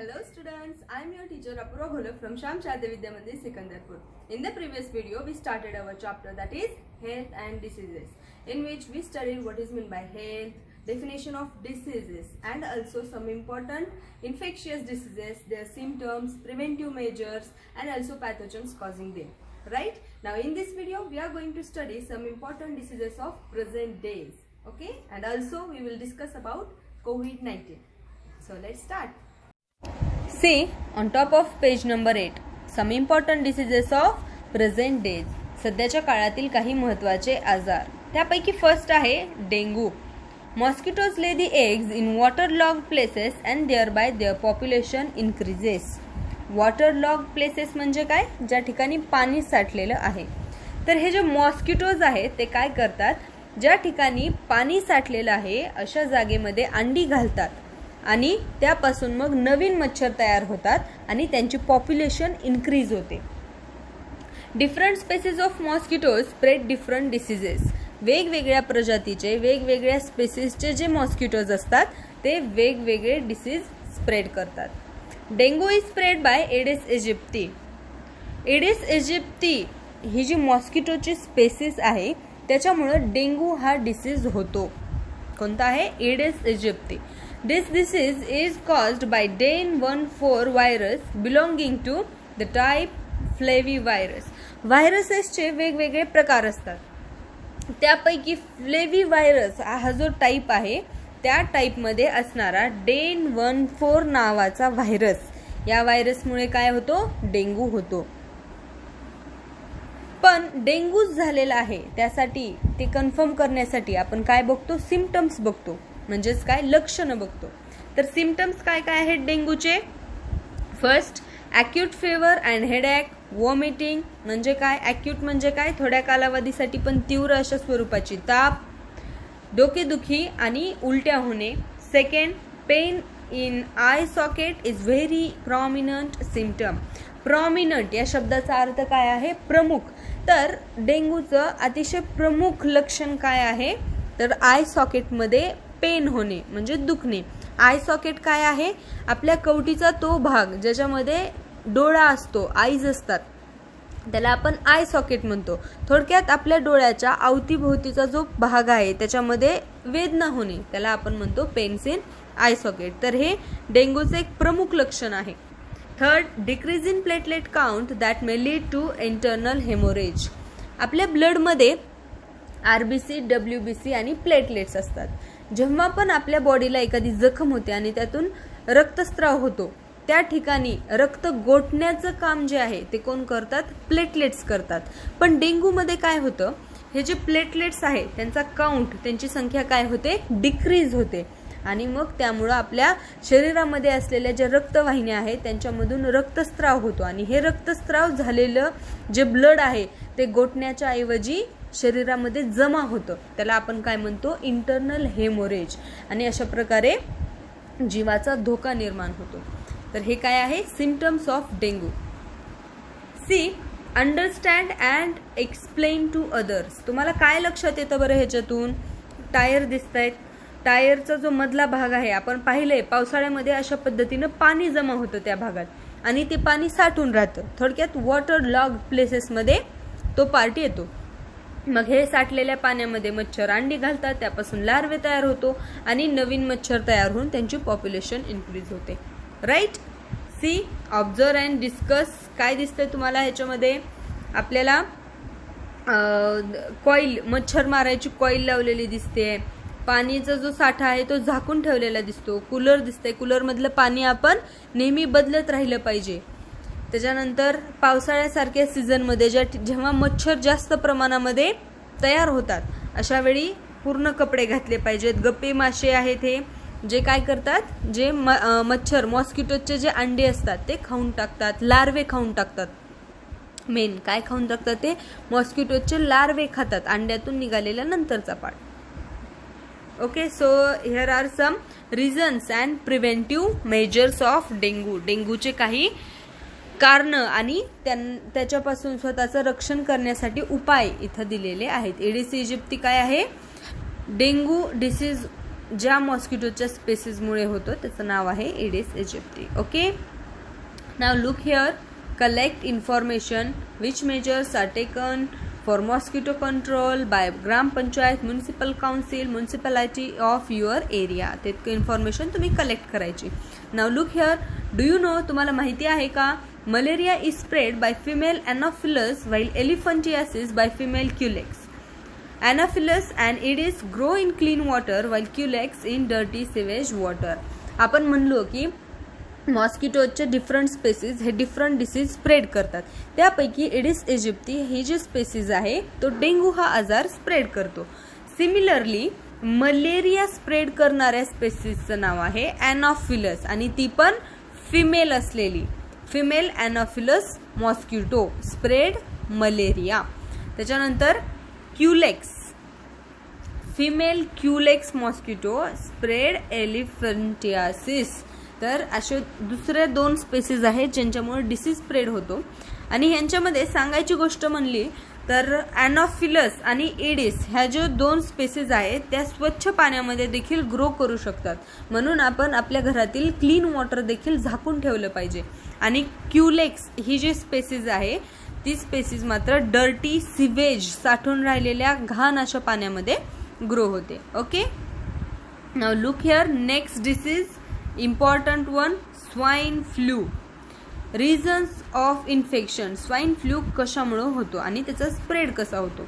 Hello students, I am your teacher Apurva Ghole from Sham Shade Vidya Mandir Sikandarpur. In the previous video, we started our chapter that is health and diseases, in which we studied what is meant by health, definition of diseases, and also some important infectious diseases, their symptoms, preventive measures, and also pathogens causing them. Right? Now in this video, we are going to study some important diseases of present days. Okay? And also we will discuss about COVID-19. So let's start. See on top of page number 8 some important diseases of present days. सध्याच्या काळातील काही महत्त्वाचे आजार. त्यापैकी first आहे dengue. Mosquitoes lay the eggs in waterlogged places and thereby their population increases. waterlogged places म्हणजे काय? ज्या ठिकाणी पाणी साठलेलं आहे. तर हे जे मॉस्किटोज आहेत ते काय करतात? ज्या ठिकाणी पाणी साठलेलं आहे अशा जागेमध्ये अंडी घालतात आणि त्यापासून मग नवीन मच्छर तयार होतात आणि त्यांची पॉप्युलेशन इन्क्रीज होते. Different species of mosquitoes spread different diseases. वेगवेगळ्या प्रजातीचे वेगवेगळ्या स्पेसीजचे जे मॉस्किटोज असतात ते वेगवेगळे डिसीज स्प्रेड करतात. Dengue is spread by Aedes aegypti. Aedes aegypti ही जी मॉस्किटोची स्पेसीज आहे त्याच्यामुळे डेंगू हा डिसीज होतो. कोणता आहे? Aedes aegypti. This disease is caused by DEN14 virus belonging to the type flavivirus. व्हायरसेसचे वेगवेगळे प्रकार असतात. त्यापैकी फ्लेविवायरस हा जो टाईप आहे त्या टाईपमध्ये असणारा DEN14 नावाचा व्हायरस, या व्हायरसमुळे काय होतो? डेंगू होतो. पण डेंगू झालेला आहे त्यासाठी ते कन्फर्म करण्यासाठी आपण काय बघतो? सिम्पटम्स बघतो. म्हणजेच काय? लक्षणं बघतो. तर सिम्पटम्स काय काय आहेत डेंगूचे? First, acute fever and headache, vomiting. म्हणजे काय? ॲक्यूट म्हणजे काय? थोड्या कालावधीसाठी पण तीव्र अशा स्वरूपाची ताप, डोकेदुखी आणि उलट्या होणे. Second, pain in I socket is very prominent symptom. Prominent या शब्दाचा अर्थ काय आहे? प्रमुख. तर डेंगूचं अतिशय प्रमुख लक्षण काय आहे? तर आय सॉकेटमध्ये पेन होणे म्हणजे दुखणे. आय सॉकेट काय आहे? आपल्या कवटीचा तो भाग ज्याच्यामध्ये डोळा असतो, आईज असतात, त्याला आपण आय सॉकेट म्हणतो. थोडक्यात आपल्या डोळ्याच्या अवतीभोवतीचा जो भाग आहे त्याच्यामध्ये वेदना होणे त्याला आपण म्हणतो पेन्स इन आय सॉकेट. तर हे डेंगूचे एक प्रमुख लक्षण आहे. Third, decrease in platelet count that may lead to internal haemorrhage. आपल्या ब्लडमध्ये RBC, WBC आणि प्लेटलेट्स असतात. जेव्हा पण आपल्या बॉडीला एखादी जखम होते आणि त्यातून रक्तस्राव होतो त्या ठिकाणी रक्त गोठण्याचं काम जे आहे ते कोण करतात? प्लेटलेट्स करतात. पण डेंगूमध्ये काय होतं? हे जे प्लेटलेट्स आहे त्यांचा काउंट, त्यांची संख्या काय होते? डिक्रीज होते. आणि मग त्यामुळं आपल्या शरीरामध्ये असलेल्या ज्या रक्तवाहिन्या आहेत त्यांच्यामधून रक्तस्राव होतो आणि हे रक्तस्राव झालेलं जे ब्लड आहे ते गोठण्याच्या ऐवजी शरीरामध्ये जमा होतं. त्याला आपण काय म्हणतो? Internal haemorrhage. आणि अशा प्रकारे जीवाचा धोका निर्माण होतो. तर हे काय आहे? Symptoms of dengue. See, understand and explain to others. तुम्हाला काय लक्षात येतं बरं ह्याच्यातून? टायर दिसत आहेत. टायरचा जो मधला भाग आहे आपण पाहिलंय पावसाळ्यामध्ये अशा पद्धतीनं पाणी जमा होतं त्या भागात आणि ते पाणी साठून राहतं. थोडक्यात वॉटर लॉग प्लेसेसमध्ये तो पार्ट येतो. मग हे साठलेल्या पाण्यामध्ये मच्छर अंडी घालतात, त्यापासून लार्वे तयार होतो आणि नवीन मच्छर तयार होऊन त्यांची पॉप्युलेशन इन्क्रीज होते. Right? See, observe and discuss. काय दिसतंय तुम्हाला ह्याच्यामध्ये? आपल्याला कॉईल, मच्छर मारायची कॉईल लावलेली दिसते. पाणीचा जो साठा आहे तो झाकून ठेवलेला दिसतो. कूलर दिसतंय. कूलरमधलं पाणी आपण नेहमी बदलत राहिलं पाहिजे. त्याच्यानंतर पावसाळ्यासारख्या सीझनमध्ये जेव्हा मच्छर जास्त प्रमाणामध्ये तयार होतात अशा वेळी पूर्ण कपडे घातले पाहिजेत. गप्पे मासे आहेत हे जे काय करतात? जे मच्छर मॉस्किटोचे जे अंडे असतात ते खाऊन टाकतात, लार्वे खाऊन टाकतात. मेन काय खाऊन टाकतात? ते मॉस्किटोचे लार्वे खातात, अंड्यातून निघालेल्या नंतरचा part. Okay, so here are some reasons and preventive measures of dengue. डेंगूचे काही कारण आणि त्याच्यापासून स्वतःचं रक्षण करण्यासाठी उपाय इथं दिलेले आहेत. एडिस इजिप्ती काय आहे? डेंगू डिसीज ज्या मॉस्किटोच्या स्पेसिसमुळे होतो त्याचं नाव आहे Aedes aegypti. Okay, now look here. Collect information which measures are taken for mosquito control by gram panchayat, municipal council, municipality of your area. ते इन्फॉर्मेशन तुम्ही कलेक्ट करायची. Now look here. Do you know, तुम्हाला माहिती आहे का, malaria is spread by female Anopheles while elephantiasis by female Culex. Anopheles and Aedes grow in clean water while Culex in dirty sewage water. आपण म्हणलो की मॉस्किटोचे different species हे different disease spread करतात. त्यापैकी एडिस इजिप्ती ही जी species आहे तो dengue हा आजार स्प्रेड करतो. सिमिलरली मलेरिया स्प्रेड करणाऱ्या स्पेसीजचं नाव आहे एनाफिलस आणि ती पण फिमेल असलेली. Female Anopheles mosquito spread malaria. त्याच्यानंतर Culex, female Culex mosquito spread elephantiasis. तर असे दुसरे 2 स्पेसीज आहेत ज्यांच्यामुळे डिसीज स्प्रेड होतो. आणि ह्यांच्यामध्ये सांगायची गोष्ट म्हणली तर एनाफिलस आणि एडिस ह्या ज्या 2 स्पेसीज आहेत त्या स्वच्छ पाण्यामध्ये देखील ग्रो करू शकतात. म्हणून आपण आपल्या घरातील क्लीन वॉटर देखील झाकून ठेवलं पाहिजे. आणि क्युलेक्स ही जी स्पेसीज आहे ती स्पेसीज मात्र डर्टी सिवेज साठून राहिलेल्या घाण अशा पाण्यामध्ये ग्रो होते. Okay, now look here. Next disease important one, swine flu. Reasons of infection. Swine flu कशामुळे होतो आणि त्याचा स्प्रेड कसा होतो.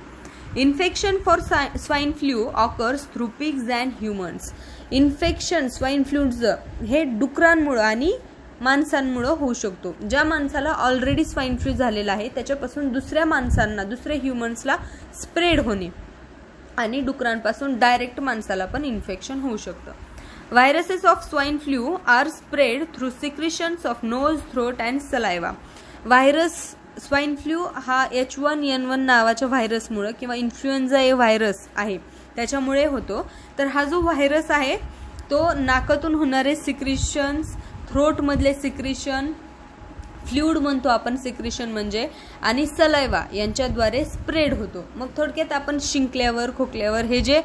Infection for swine flu occurs through pigs and humans. Infection swine फ्लूचं हे डुकरांमुळे आणि माणसांमुळे होऊ शकतो. ज्या माणसाला ऑलरेडी स्वाईन फ्लू झालेला आहे त्याच्यापासून दुसऱ्या माणसांना, दुसऱ्या ह्युमन्सला स्प्रेड होणे आणि डुकरांपासून डायरेक्ट माणसाला पण इन्फेक्शन होऊ शकतं. Viruses of swine flu are spread through secretions of nose, throat and saliva. Virus swine flu हा H1N1 नावाच्या व्हायरसमुळे किंवा इन्फ्लुएन्झा ए व्हायरस आहे त्याच्यामुळे होतो. तर हा जो व्हायरस आहे तो नाकातून होणारे सिक्रिशन्स, थ्रोट मधले सिक्रिशन, फ्लूइड म्हणतो आपण सिक्रिशन म्हणजे, आणि सलायवा यांच्याद्वारे स्प्रेड होतो. मग थोडक्यात आपण शिंकल्यावर, खोकल्यावर हे जे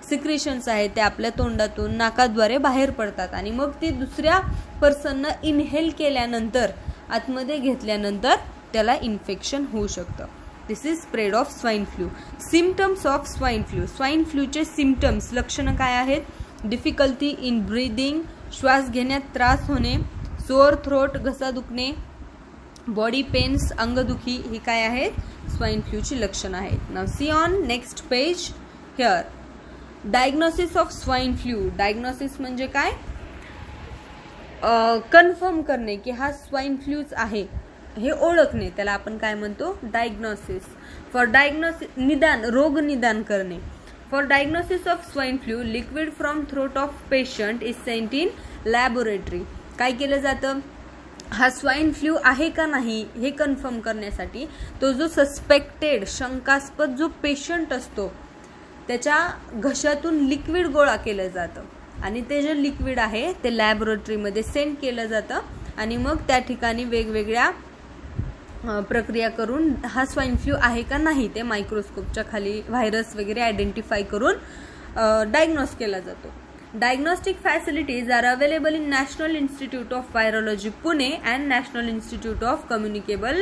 सिक्रिशन्स आहेत ते आपल्या तोंडातून, नाकाद्वारे बाहेर पडतात आणि मग ते दुसऱ्या पर्सननं इनहेल केल्यानंतर, आतमध्ये घेतल्यानंतर त्याला इन्फेक्शन होऊ शकतं. This is spread of swine flu. Symptoms of swine flu. Swine फ्लूचे सिम्पटम्स, लक्षणं काय आहेत. डिफिकल्टी इन ब्रीदिंग, श्वास घेण्यात त्रास होणे, सोअर थ्रोट, घसा दुखणे, बॉडी पेन्स, अंगदुखी, ही काय आहेत, स्वाईन फ्लूची लक्षणं आहेत. Now see on next page here. Diagnosis of swine flu. Diagnosis म्हणजे काय, कन्फर्म करणे की हा स्वाईन फ्लूच आहे हे ओळखणे, त्याला आपण काय म्हणतो, डायग्नोसिस. फॉर डायग्नोसिस, निदान, रोग निदान करणे. For diagnosis of swine flu liquid from throat of patient is sent in laboratory. काय केलं जातं, हा स्वाईन फ्लू आहे का नाही हे कन्फर्म करण्यासाठी तो जो सस्पेक्टेड, शंकास्पद जो पेशंट असतो त्याच्या घशातून लिक्विड गोळा केलं जातं आणि ते जे लिक्विड आहे ते लॅबोरेटरीमध्ये सेंड केलं जातं आणि मग त्या ठिकाणी वेगवेगळ्या प्रक्रिया करून हा स्वाईन फ्लू आहे का नाही ते मायक्रोस्कोपच्या खाली व्हायरस वगैरे आयडेंटिफाय करून डायग्नोस केला जातो. Diagnostic facilities are available in National Institute of Virology Pune and National Institute of Communicable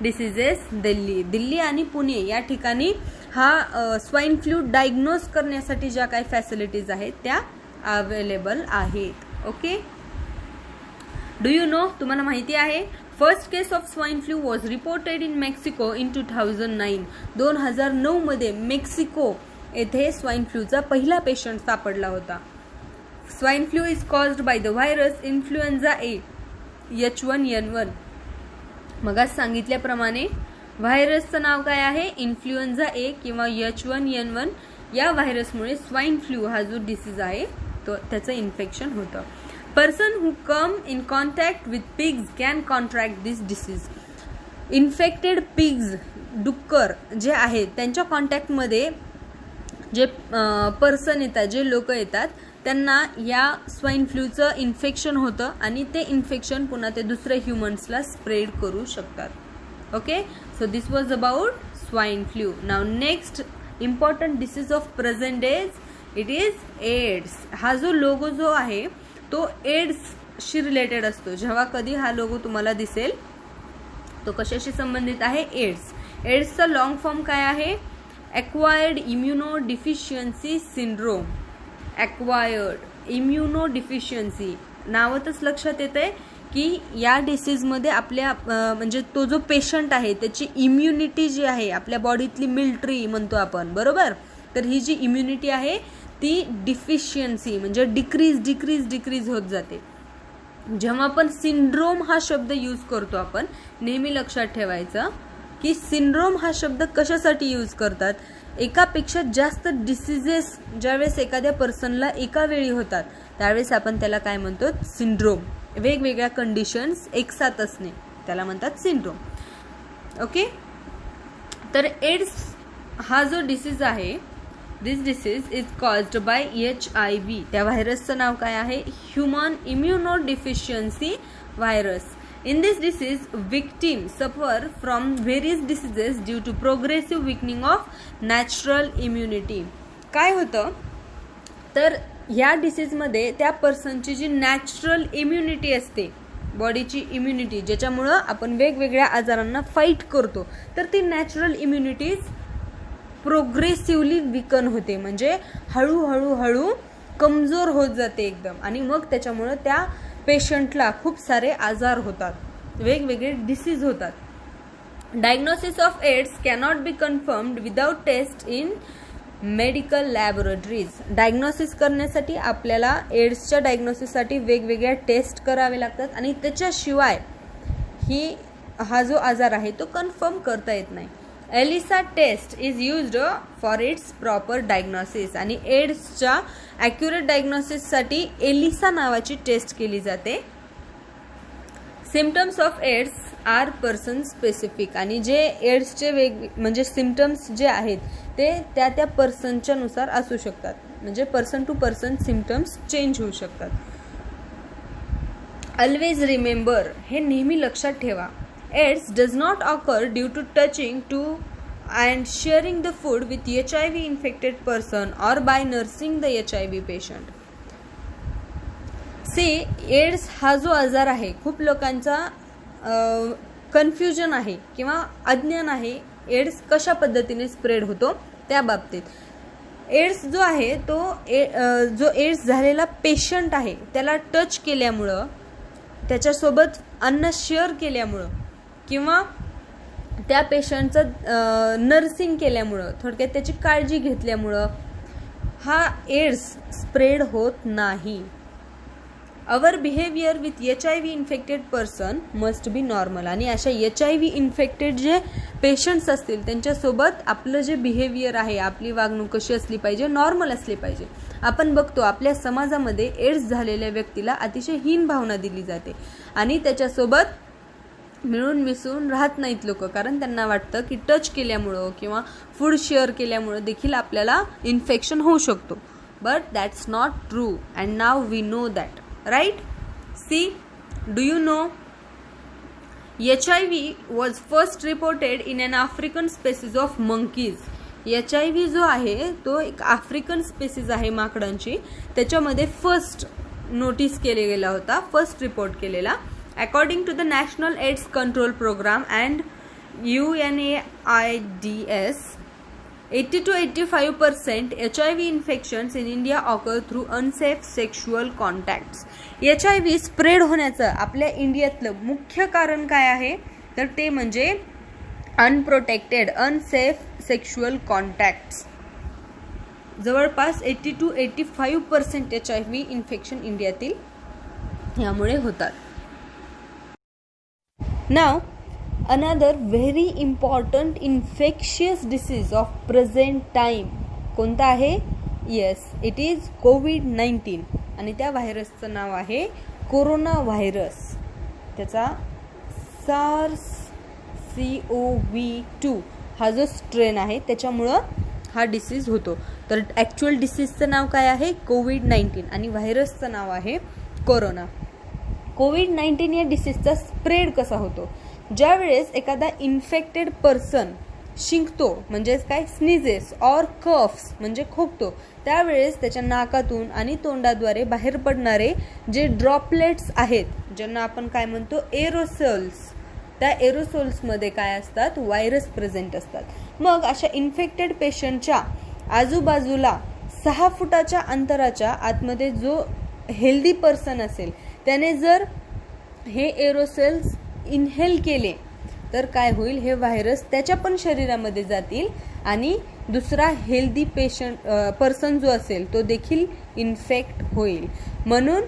Diseases Delhi. Delhi आणि पुणे या ठिकाणी हा स्वाईन फ्लू डायग्नोस करण्यासाठी ज्या काही फॅसिलिटीज आहेत त्या अवेलेबल आहेत. ओके, डू यू नो, तुम्हाला माहिती आहे, first case of swine flu was reported in Mexico in 2009. 2009 मध्ये मेक्सिको येथे स्वाईन फ्लूचा पहिला पेशंट सापडला होता. Swine flu is caused by the virus influenza A H1N1. मग आज सांगितल्याप्रमाणे व्हायरसचं नाव काय आहे, इन्फ्लुएन्झा ए किंवा H1N1. या व्हायरसमुळे स्वाईन फ्लू हा जो डिसीज आहे तो त्याचं इन्फेक्शन होतं. Person who come in contact with pigs can contract this disease. Infected pigs, डुक्कर जे आहेत त्यांच्या कॉन्टॅक्टमध्ये जे पर्सन येतात, जे लोक येतात त्यांना या स्वाईन फ्लूचं इन्फेक्शन होतं आणि ते इन्फेक्शन पुन्हा ते दुसऱ्या ह्युमन्सला स्प्रेड करू शकतात. Okay, so this was about swine flu. Now next important disease of present days it is AIDS. हा जो लोगो जो आहे तो एड्सशी रिलेटेड असतो. जेव्हा कधी हा लोगो तुम्हाला दिसेल तो कशाशी संबंधित आहे? एड्स. एड्सचा लॉंग फॉर्म काय आहे? Acquired immuno deficiency syndrome. Acquired immuno deficiency नावातच लक्षात येतंय की या डिसीजमध्ये आपल्या म्हणजे तो जो पेशंट आहे त्याची इम्युनिटी जी आहे आपल्या बॉडीतली मिलिटरी म्हणतो आपण, बरोबर. तर ही जी इम्युनिटी आहे ती डिफिशियन्सी म्हणजे डिक्रीज होत जाते. जेव्हा आपण सिंड्रोम हा शब्द यूज करतो आपण नेहमी लक्षात ठेवायचं की सिंड्रोम हा शब्द कशासाठी यूज करतात? एकापेक्षा जास्त डिसीजेस ज्यावेळेस एखाद्या पर्सनला एका वेळी होतात त्यावेळेस आपण त्याला काय म्हणतो? सिंड्रोम. वेगवेगळ्या कंडिशन्स एकसाथ असणे त्याला म्हणतात सिंड्रोम. ओके. तर एड्स हा जो डिसीज आहे, this disease is caused by HIV. त्या व्हायरसचं नाव काय आहे? Human immunodeficiency virus. In this disease, victims suffer from various diseases due to progressive weakening of natural immunity. काय होतं? तर ह्या डिसीजमध्ये त्या पर्सनची जी नॅचरल इम्युनिटी असते, बॉडीची इम्युनिटी, ज्याच्यामुळं आपण वेगवेगळ्या आजारांना फाईट करतो, तर ती नॅचरल इम्युनिटीज प्रोग्रेसिव्हली विकन होते. म्हणजे हळूहळू कमजोर होत जाते एकदम. आणि मग त्याच्यामुळं त्या पेशंटला खूप सारे आजार होतात, वेगवेगळे डिसीज होतात. Diagnosis of AIDS cannot be confirmed without test in medical laboratories. Diagnosis करण्यासाठी आपल्याला एड्सच्या डायग्नोसिससाठी वेगवेगळ्या टेस्ट करावे लागतात आणि त्याच्याशिवाय हा जो आजार आहे तो कन्फर्म करता येत नाही. ELISA test is used for its proper diagnosis. आणि एड्सच्या ॲक्युरेट डायग्नोसिससाठी एलिसा नावाची टेस्ट केली जाते. Symptoms of AIDS are person specific. आणि जे एड्सचे म्हणजे सिम्पटम्स जे आहेत ते त्या पर्सनच्या नुसार असू शकतात. म्हणजे person to person symptoms change होऊ शकतात. ऑलवेज रिमेंबर, हे नेहमी लक्षात ठेवा, AIDS does not occur due to touching to and sharing the food with HIV infected person or by nursing the HIV patient. See, AIDS हा जो आजार आहे खूप लोकांचा कन्फ्युजन आहे किंवा अज्ञान आहे एड्स कशा पद्धतीने स्प्रेड होतो त्या बाबतीत. एड्स जो आहे तो जो एड्स झालेला पेशंट आहे त्याला टच केल्यामुळं, त्याच्यासोबत अन्न शेअर केल्यामुळं किंवा त्या पेशंटचं नर्सिंग केल्यामुळं, थोडक्यात त्याची काळजी घेतल्यामुळं हा एड्स स्प्रेड होत नाही. Our behaviour with HIV infected person must be normal. आणि अशा HIV इन्फेक्टेड जे पेशंट्स असतील त्यांच्यासोबत आपलं जे बिहेवियर आहे, आपली वागणूक कशी असली पाहिजे? नॉर्मल असली पाहिजे. आपण बघतो आपल्या समाजामध्ये एड्स झालेल्या व्यक्तीला अतिशय हीन भावना दिली जाते आणि त्याच्यासोबत मिळून मिसळून राहत नाहीत लोक, कारण त्यांना वाटतं की टच केल्यामुळं किंवा फूड शेअर केल्यामुळं देखील आपल्याला इन्फेक्शन होऊ शकतो. But that's not true and now we know that, right? See, do you know HIV was first reported in an African species of monkeys. HIV जो आहे तो एक आफ्रिकन स्पेसीज आहे माकडांची, त्याच्यामध्ये फर्स्ट नोटीस केला गेला होता, फर्स्ट रिपोर्ट केलेला. According to the National AIDS Control Program and UNAIDS, 80 to 85% HIV infections in India occur through unsafe sexual contacts. HIV spread होण्याचं आपल्या इंडियातलं मुख्य कारण काय आहे? तर ते म्हणजे अनप्रोटेक्टेड अनसेफ सेक्शुअल कॉन्टॅक्ट्स. जवळपास 80 to 85% HIV इन्फेक्शन इंडियातील यामुळे होतात. Now, another very important infectious disease of present time कोणता आहे? Yes, it is COVID-19. आणि त्या व्हायरसचं नाव आहे कोरोना व्हायरस. त्याचा SARS-CoV-2 हा जो स्ट्रेन आहे त्याच्यामुळं हा डिसीज होतो. तर ॲक्च्युअल डिसीजचं नाव काय आहे? COVID-19 आणि व्हायरसचं नाव आहे कोरोना. COVID-19 या डिसीजचा स्प्रेड कसा होतो? ज्या वेळेस एखादा इन्फेक्टेड पर्सन शिंकतो म्हणजेच काय, स्नीजेस ऑर कफ्स म्हणजे खोकतो, त्यावेळेस त्याच्या नाकातून आणि तोंडाद्वारे बाहेर पडणारे जे ड्रॉपलेट्स आहेत, ज्यांना आपण काय म्हणतो एरोसोल्स, त्या एरोसोल्समध्ये काय असतात, व्हायरस प्रेझेंट असतात. मग अशा इन्फेक्टेड पेशंटच्या आजूबाजूला 6 फुटाच्या अंतराच्या आतमध्ये जो हेल्दी पर्सन असेल त्याने जर हे एरोसोल्स इनहेल केले तर काय होईल, हे व्हायरस त्याच्या पण शरीरामध्ये जातील आणि दुसरा हेल्दी पर्सन जो असेल तो देखील इन्फेक्ट होईल. म्हणून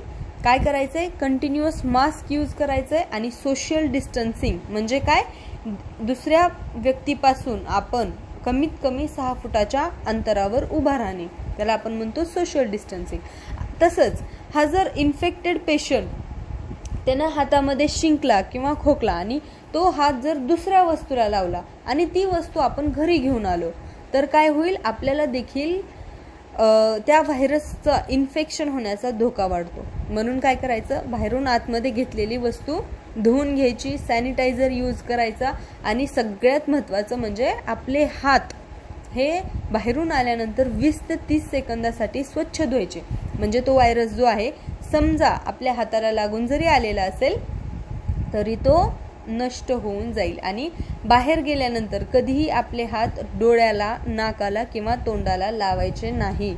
काय करायचंय, कंटिन्युअस मास्क यूज करायचंय आणि सोशल डिस्टन्सिंग म्हणजे काय, दुसऱ्या व्यक्तीपासून आपण कमीत कमी 6 फुटाच्या अंतरावर उभा राहणे, त्याला आपण म्हणतो सोशल डिस्टन्सिंग. तसंच हा जर इन्फेक्टेड पेशंट त्यानं हातामध्ये शिंकला किंवा खोकला आणि तो हात जर दुसऱ्या वस्तूला लावला आणि ती वस्तू आपण घरी घेऊन आलो तर काय होईल, आपल्याला देखील त्या व्हायरसचा इन्फेक्शन होण्याचा धोका वाढतो. म्हणून काय करायचं, बाहेरून आतमध्ये घेतलेली वस्तू धुवून घ्यायची, सॅनिटायझर यूज करायचा आणि सगळ्यात महत्त्वाचं म्हणजे आपले हात हे बाहेरून आल्यानंतर 20 ते 30 सेकंदासाठी स्वच्छ धुवायचे. म्हणजे तो व्हायरस जो आहे समजा आपल्या हाताला लागून जरी आलेला असेल तरी तो नष्ट होऊन जाईल. आणि बाहेर गेल्यानंतर कधीही आपले हात डोळ्याला, नाकाला किंवा तोंडाला लावायचे नाही.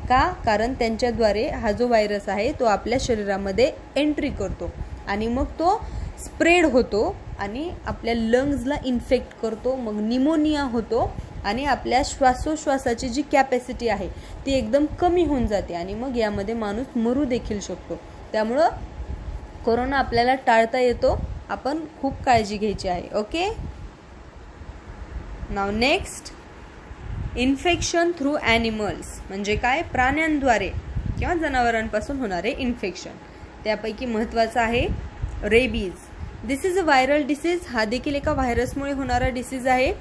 का, कारण त्यांच्याद्वारे हा जो व्हायरस आहे तो आपल्या शरीरामध्ये एंट्री करतो आणि मग तो स्प्रेड होतो आणि आपल्या लंग्सला इन्फेक्ट करतो, मग निमोनिया होतो आणि आपल्या श्वासोश्वासाची जी कॅपॅसिटी आहे ती एकदम कमी होऊन जाते आणि मग यामध्ये माणूस मरू देखील शकतो. त्यामुळं कोरोना आपल्याला टाळता येतो, आपण खूप काळजी घ्यायची आहे. ओके, नाव नेक्स्ट, इन्फेक्शन थ्रू ॲनिमल्स म्हणजे काय, प्राण्यांद्वारे किंवा जनावरांपासून होणारे इन्फेक्शन. त्यापैकी महत्त्वाचं आहे rabies. This is a viral disease, हा देखील एका व्हायरसमुळे होणारा डिसीज आहे.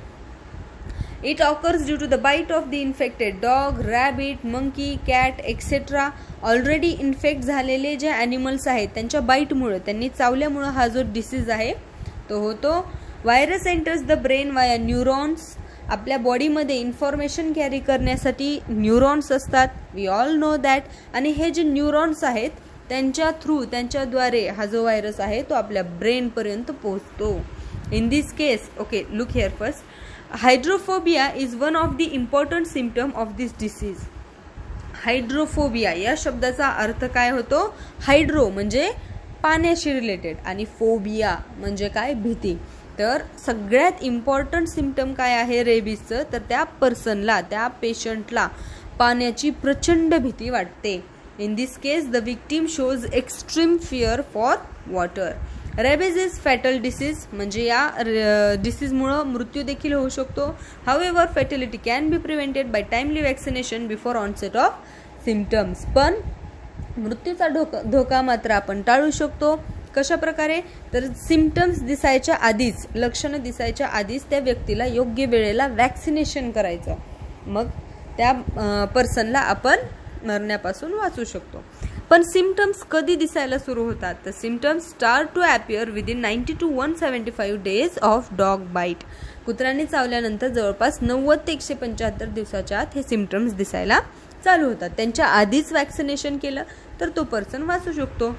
It occurs due to the bite of the infected dog, rabbit, monkey, cat, etc. Already infect झालेले जे ॲनिमल्स आहेत त्यांच्या बाईटमुळे, त्यांनी चावल्यामुळे हा जो डिसीज आहे तो होतो. व्हायरस एंटर्स द ब्रेन वाया न्यूरॉन्स. आपल्या बॉडीमध्ये इन्फॉर्मेशन कॅरी करण्यासाठी न्यूरॉन्स असतात, वी ऑल नो दॅट. आणि हे जे न्यूरॉन्स आहेत त्यांच्याद्वारे हा जो व्हायरस आहे तो आपल्या ब्रेनपर्यंत पोहोचतो. In this case, okay, look here first. Hydrophobia is one of the important symptom of this disease. Hydrophobia या शब्दाचा अर्थ काय होतो, हायड्रो म्हणजे पाण्याशी रिलेटेड आणि फोबिया म्हणजे काय, भीती. तर सगळ्यात इम्पॉर्टंट सिम्पटम काय आहे रेबीजचं, तर त्या पर्सनला, त्या पेशंटला पाण्याची प्रचंड भीती वाटते. In this case the victim shows extreme fear for water. Rabies is fatal disease म्हणजे या डिसीजमुळं मृत्यू देखील होऊ शकतो. However fatality can be prevented by timely vaccination before onset of symptoms. पण मृत्यूचा धोका मात्र आपण टाळू शकतो. कशा प्रकारे, तर सिम्पटम्स दिसायच्या आधीच, लक्षणं दिसायच्या आधीच त्या व्यक्तीला योग्य वेळेला वॅक्सिनेशन करायचं, मग त्या पर्सनला आपण मरण्यापासून वाचू शकतो. पण सिम्पटम्स कधी दिसायला सुरू होतात, तर symptoms start to appear within 90 to 175 days of dog bite. कुत्र्याने चावल्यानंतर जवळपास 90 ते 175 दिवसाच्या आत हे सिम्पटम्स दिसायला चालू होतात. त्यांच्या आधीच वॅक्सिनेशन केलं तर तो पर्सन वाचू शकतो.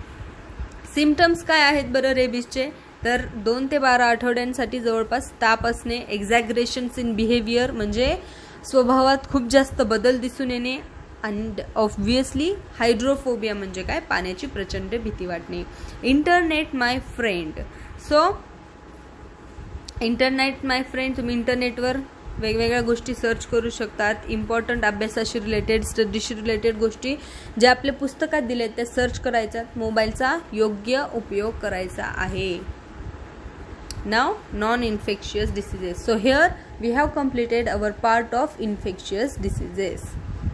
सिम्पटम्स काय आहेत बरं रेबीजचे, तर 2 ते 12 आठवड्यांसाठी जवळपास ताप असणे, एक्झॅग्रेशन्स इन बिहेवियर म्हणजे स्वभावात खूप जास्त बदल दिसून येणे, अँड ऑब्व्हियसली हायड्रोफोबिया म्हणजे काय, पाण्याची प्रचंड भीती वाटणे. इंटरनेट माय फ्रेंड. सो इंटरनेट माय फ्रेंड, तुम्ही इंटरनेटवर वेगवेगळ्या गोष्टी सर्च करू शकतात. इम्पॉर्टंट अभ्यासाशी रिलेटेड, स्टडीशी रिलेटेड गोष्टी ज्या आपल्या पुस्तकात दिल्या आहेत त्या सर्च करायच्या. मोबाईलचा योग्य उपयोग करायचा आहे. नाव non-infectious diseases. So here we have completed our part of infectious diseases.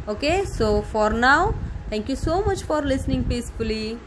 Okay, so for now, thank you so much for listening peacefully.